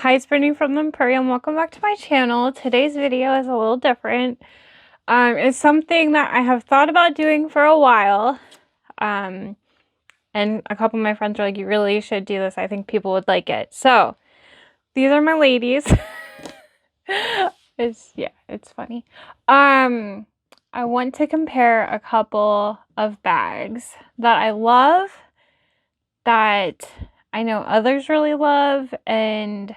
Hi, it's Brittany from Empurrium. Welcome back to my channel. Today's video is a little different. It's something that I have thought about doing for a while. And a couple of my friends were like, you really should do this. I think people would like it. So, these are my ladies. It's funny. I want to compare a couple of bags that I love, that I know others really love, and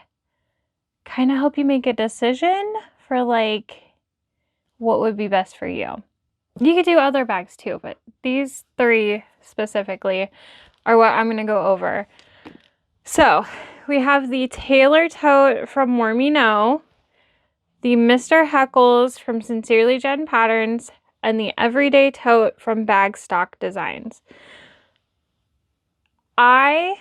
kind of help you make a decision for like what would be best for you. You could do other bags too, but these three specifically are what I'm going to go over. So we have the Taylor Tote from MoreMeKnow, the Mr. Heckles from Sincerely Jen Patterns, and the Everyday Tote from Bagstock Designs. I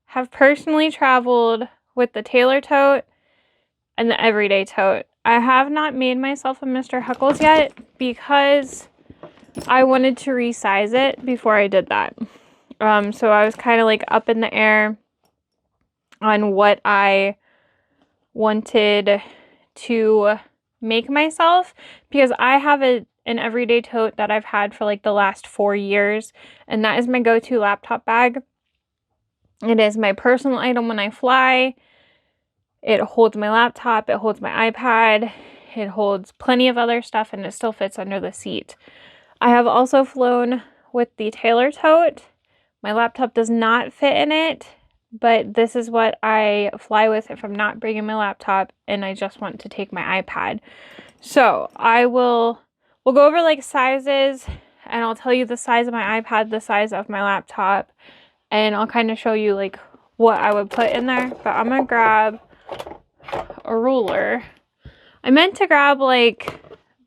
have personally traveled with the Taylor Tote and the Everyday Tote. I have not made myself a Mr. Heckles yet because I wanted to resize it before I did that. So I was kind of like up in the air on what I wanted to make myself, because I have an Everyday Tote that I've had for like the last 4 years, and that is my go-to laptop bag. It is my personal item when I fly. It holds my laptop, it holds my iPad, it holds plenty of other stuff, and it still fits under the seat. I have also flown with the Taylor Tote. My laptop does not fit in it, but this is what I fly with if I'm not bringing my laptop and I just want to take my iPad. So we'll go over like sizes, and I'll tell you the size of my iPad, the size of my laptop, and I'll kind of show you like what I would put in there. But I'm gonna grab a ruler. I meant to grab like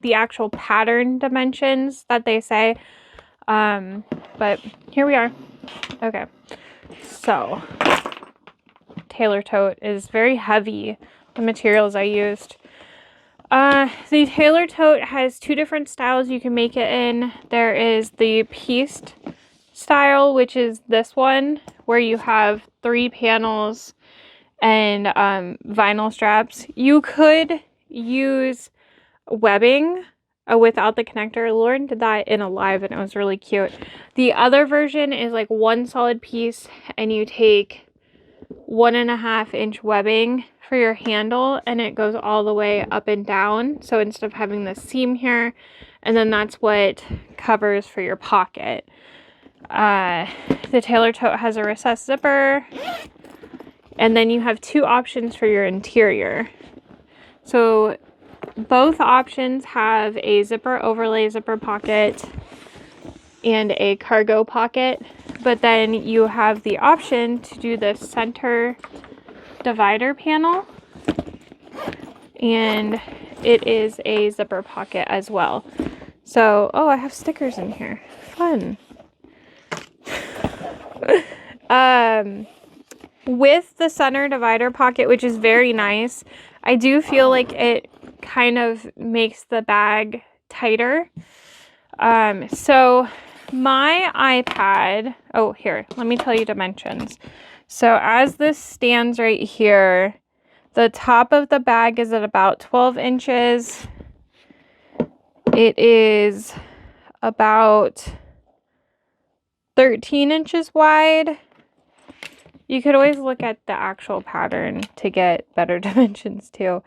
the actual pattern dimensions that they say, but here we are. Okay, so Taylor Tote is very heavy, the materials I used. The Taylor Tote has two different styles you can make it in. There is the pieced style, which is this one, where you have 3 panels and vinyl straps. You could use webbing without the connector. Lauren did that in a live and it was really cute. The other version is like one solid piece, and you take 1.5 inch webbing for your handle, and it goes all the way up and down. So instead of having the seam here, and then that's what covers for your pocket. The Taylor Tote has a recessed zipper, and then you have 2 options for your interior. So both options have a zipper overlay zipper pocket and a cargo pocket, but then you have the option to do the center divider panel, and it is a zipper pocket as well. So, oh, I have stickers in here. Fun. With the center divider pocket, which is very nice, I do feel like it kind of makes the bag tighter. So my iPad, oh, here, let me tell you dimensions. So as this stands right here, the top of the bag is at about 12 inches. It is about 13 inches wide. You could always look at the actual pattern to get better dimensions too.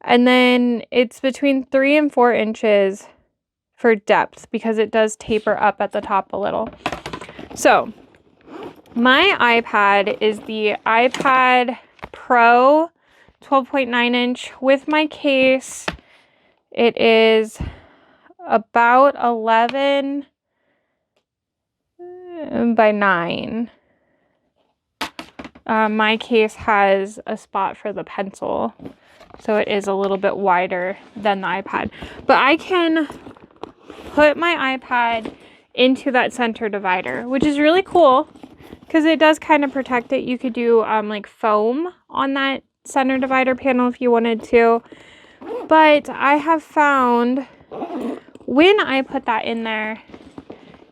And then it's between 3 and 4 inches for depth, because it does taper up at the top a little. So my iPad is the iPad Pro 12.9 inch with my case. It is about 11 by 9. My case has a spot for the pencil, so it is a little bit wider than the iPad. But I can put my iPad into that center divider, which is really cool because it does kind of protect it. You could do like foam on that center divider panel if you wanted to. But I have found when I put that in there,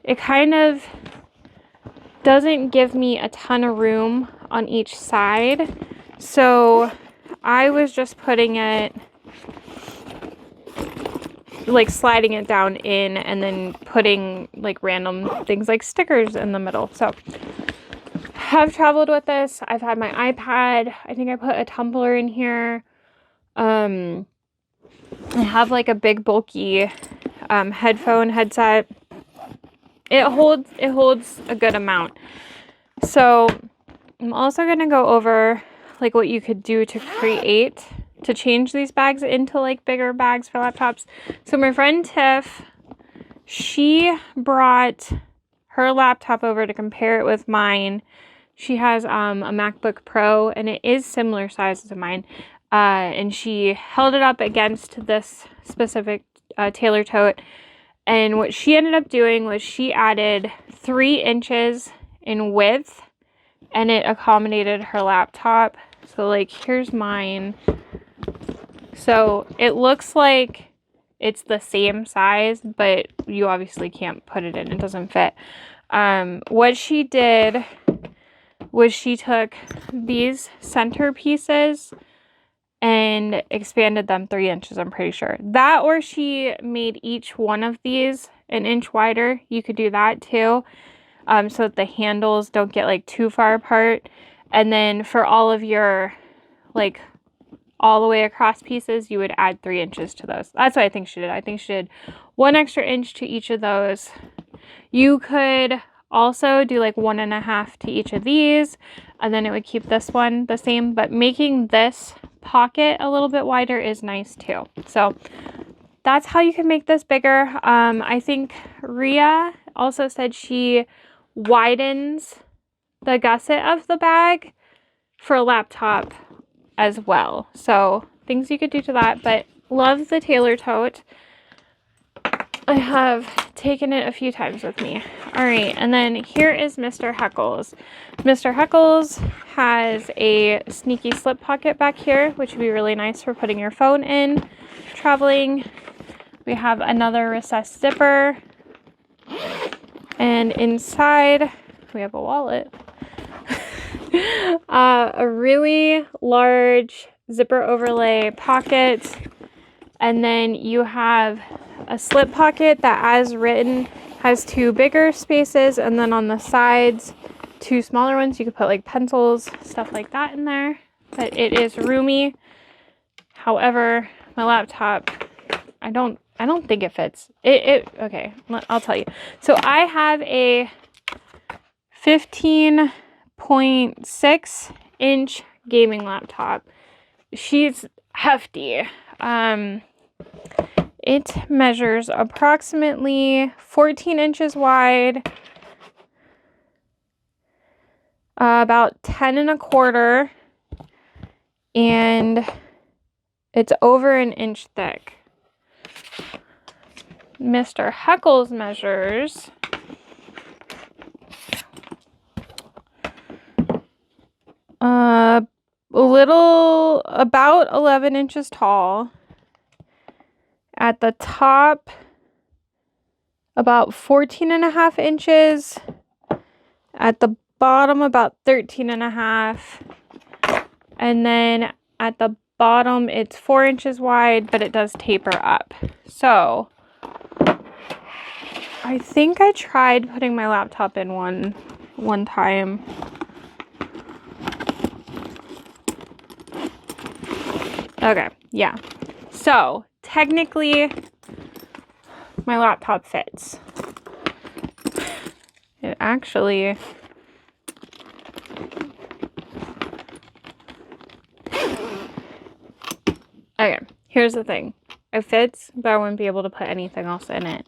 it kind of doesn't give me a ton of room on each side. So I was just putting it, like sliding it down in and then putting like random things like stickers in the middle. So have traveled with this. I've had my iPad. I think I put a tumbler in here. I have like a big bulky headset. It holds a good amount. So I'm also going to go over like what you could do to change these bags into like bigger bags for laptops. So my friend Tiff, she brought her laptop over to compare it with mine. She has a MacBook Pro and it is similar size to mine. And she held it up against this specific Taylor Tote. And what she ended up doing was she added 3 inches in width and it accommodated her laptop. So like here's mine. So it looks like it's the same size, but you obviously can't put it in. It doesn't fit. What she did was she took these center pieces and expanded them 3 inches, I'm pretty sure. That, or she made each one of these an inch wider. You could do that too, so that the handles don't get like too far apart. And then for all of your like all the way across pieces, you would add 3 inches to those. That's what I think she did. I think she did 1 extra inch to each of those. You could also do like 1.5 to each of these, and then it would keep this one the same, but making this pocket a little bit wider is nice too. So that's how you can make this bigger. I think Rhea also said she widens the gusset of the bag for a laptop as well. So things you could do to that, but love the Taylor Tote. I have taken it a few times with me. All right, and then here is Mr. Heckles. Mr. Heckles has a sneaky slip pocket back here, which would be really nice for putting your phone in, traveling. We have another recessed zipper. And inside, we have a wallet. A really large zipper overlay pocket. And then you have a slip pocket that, as written, has 2 bigger spaces, and then on the sides 2 smaller ones. You could put like pencils, stuff like that in there, but it is roomy. However, my laptop, I don't think it fits. Okay, I'll tell you. So I have a 15.6 inch gaming laptop. She's hefty. It measures approximately 14 inches wide, about 10.25, and it's over an inch thick. Mr. Heckles measures about 11 inches tall. At the top, about 14.5 inches. At the bottom, about 13.5. And then at the bottom, it's 4 inches wide, but it does taper up. So I think I tried putting my laptop in one time. Okay, yeah. So technically, my laptop fits. It actually... Okay, here's the thing. It fits, but I wouldn't be able to put anything else in it.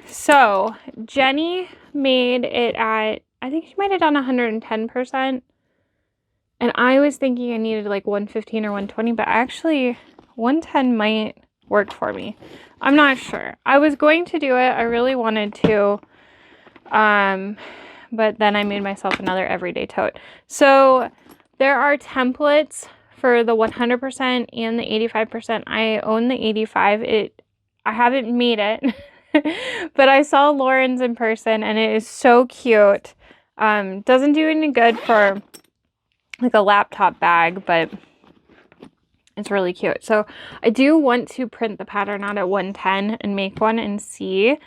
So Jenny made it at, I think she might have done 110%. And I was thinking I needed like 115 or 120, but actually 110 might work for me. I'm not sure. I was going to do it. I really wanted to. But then I made myself another everyday tote. So there are templates for the 100% and the 85%. I own the 85. I haven't made it, but I saw Lauren's in person and it is so cute. Doesn't do any good for like a laptop bag, but it's really cute. So I do want to print the pattern out at 110 and make one and see.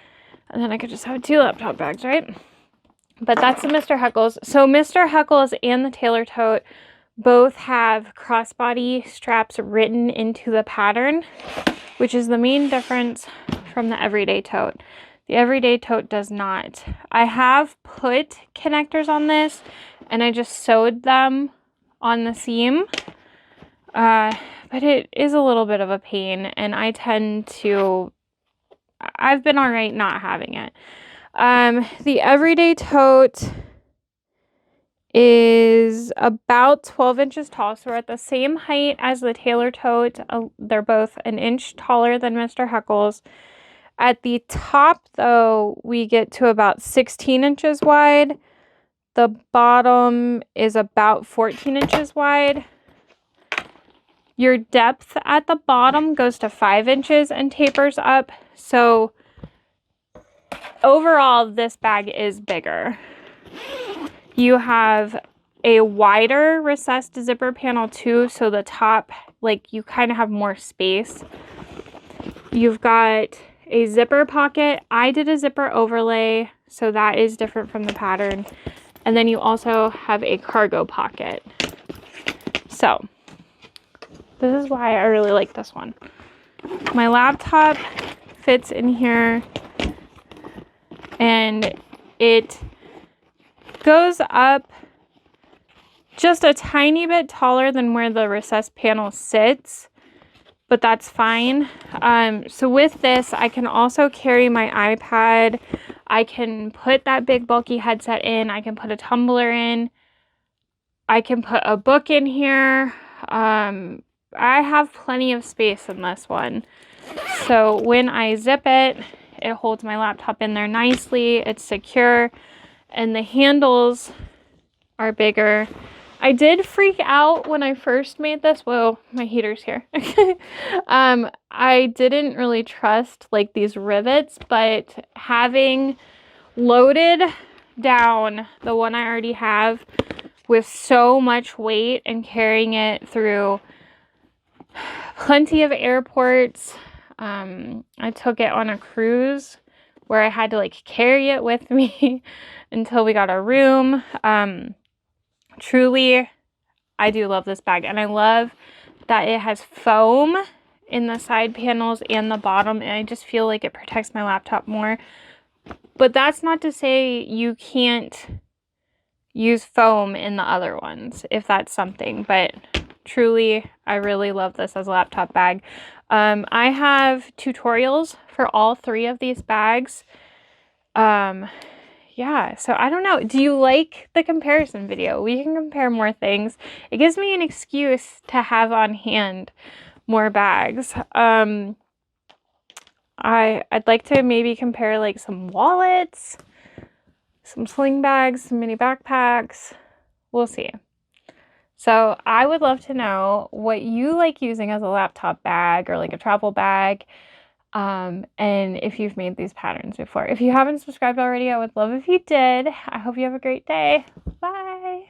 And then I could just have 2 laptop bags, right? But that's the Mr. Heckles. So Mr. Heckles and the Tailor Tote both have crossbody straps written into the pattern, which is the main difference from the Everyday Tote. The Everyday Tote does not. I have put connectors on this, and I just sewed them on the seam. But it is a little bit of a pain, and I've been all right not having it. The Everyday Tote is about 12 inches tall, so we're at the same height as the Tailor Tote. They're both an inch taller than Mr. Heckles. At the top, though, we get to about 16 inches wide. The bottom is about 14 inches wide. Your depth at the bottom goes to 5 inches and tapers up. So overall, this bag is bigger. You have a wider recessed zipper panel too, so the top, like, you kind of have more space. You've got a zipper pocket. I did a zipper overlay, so that is different from the pattern. And then you also have a cargo pocket. So this is why I really like this one. My laptop fits in here, and it goes up just a tiny bit taller than where the recessed panel sits, but that's fine. So with this, I can also carry my iPad. I can put that big bulky headset in. I can put a tumbler in. I can put a book in here. I have plenty of space in this one. So when I zip it, it holds my laptop in there nicely. It's secure. And the handles are bigger. I did freak out when I first made this. Whoa, my heater's here. I didn't really trust like these rivets, but having loaded down the one I already have with so much weight and carrying it through plenty of airports, I took it on a cruise where I had to like carry it with me until we got a room. Truly, I do love this bag, and I love that it has foam in the side panels and the bottom, and I just feel like it protects my laptop more. But that's not to say you can't use foam in the other ones if that's something, but truly, I really love this as a laptop bag. I have tutorials for all 3 of these bags. Yeah, so I don't know. Do you like the comparison video? We can compare more things. It gives me an excuse to have on hand more bags. I'd like to maybe compare like some wallets, some sling bags, some mini backpacks. We'll see. So I would love to know what you like using as a laptop bag or like a travel bag. And if you've made these patterns before. If you haven't subscribed already, I would love if you did. I hope you have a great day. Bye.